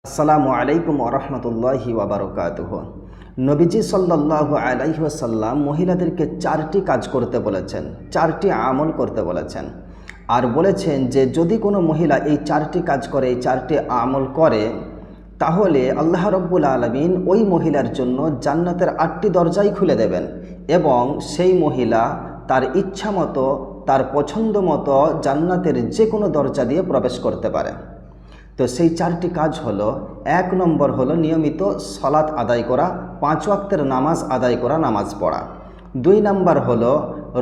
আসসালামু আলাইকুম ওরহমতুল্লাহি ওয়াবারকাতুহু। নবীজি সাল্লাল্লাহু আলাইহি ওয়াসাল্লাম মহিলাদেরকে চারটি কাজ করতে বলেছেন, চারটি আমল করতে বলেছেন। আর বলেছেন যে যদি কোনো মহিলা এই চারটি কাজ করে, এই চারটি আমল করে, তাহলে আল্লাহ রব্বুল আলামিন ওই মহিলার জন্য জান্নাতের 8টি দরজাই খুলে দেবেন এবং সেই মহিলা তার ইচ্ছা মতো, তার পছন্দ মতো জান্নাতের যে কোনো দরজা দিয়ে প্রবেশ করতে পারে। তো সেই চারটি কাজ হলো, 1 নম্বর হলো নিয়মিত সালাত আদায় করা, 5 ওয়াক্তের নামাজ আদায় করা, নামাজ পড়া। 2 নম্বর হলো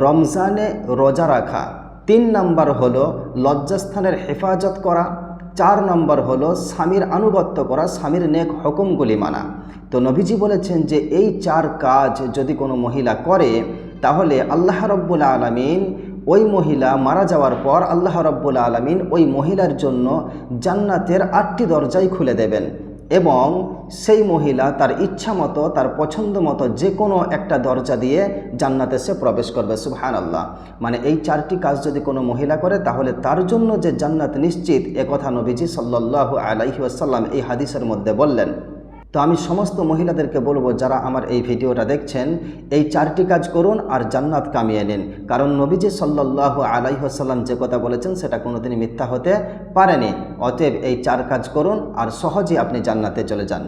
রমজানে রোজা রাখা। 3 নম্বর হলো লজ্জাস্থানের হেফাজত করা। 4 নম্বর হলো স্বামীর আনুগত্য করা, স্বামীর নেক হুকুমগুলি মানা। তো নবীজি বলেছেন যে এই 4 কাজ যদি কোনো মহিলা করে, তাহলে আল্লাহ রব্বুল আলামিন ওই মহিলা মারা যাওয়ার পর আল্লাহ রব্বুল আলামিন ওই মহিলার জন্য জান্নাতের 8টি দরজাই খুলে দেবেন এবং সেই মহিলা তার ইচ্ছা মতো, তার পছন্দ মতো যে কোনো একটা দরজা দিয়ে জান্নাতে সে প্রবেশ করবে। সুবহানাল্লাহ। মানে এই 4টি কাজ যদি কোনো মহিলা করে, তাহলে তার জন্য যে জান্নাত নিশ্চিত, একথা নবীজি সাল্লাল্লাহু আলাইহি ওয়াসাল্লাম এই হাদিসের মধ্যে বললেন। তো আমি সমস্ত মহিলাদেরকে বলবো, যারা আমার এই ভিডিওটা দেখছেন, এই 4টি কাজ করুন আর জান্নাত কামিয়ে নিন। কারণ নবীজি সাল্লাল্লাহু আলাইহি ওয়াসাল্লাম যে কথা বলেছেন সেটা কোনোদিনই মিথ্যা হতে পারেনি। অতএব এই 4 কাজ করুন আর সহজেই আপনি জান্নাতে চলে যান।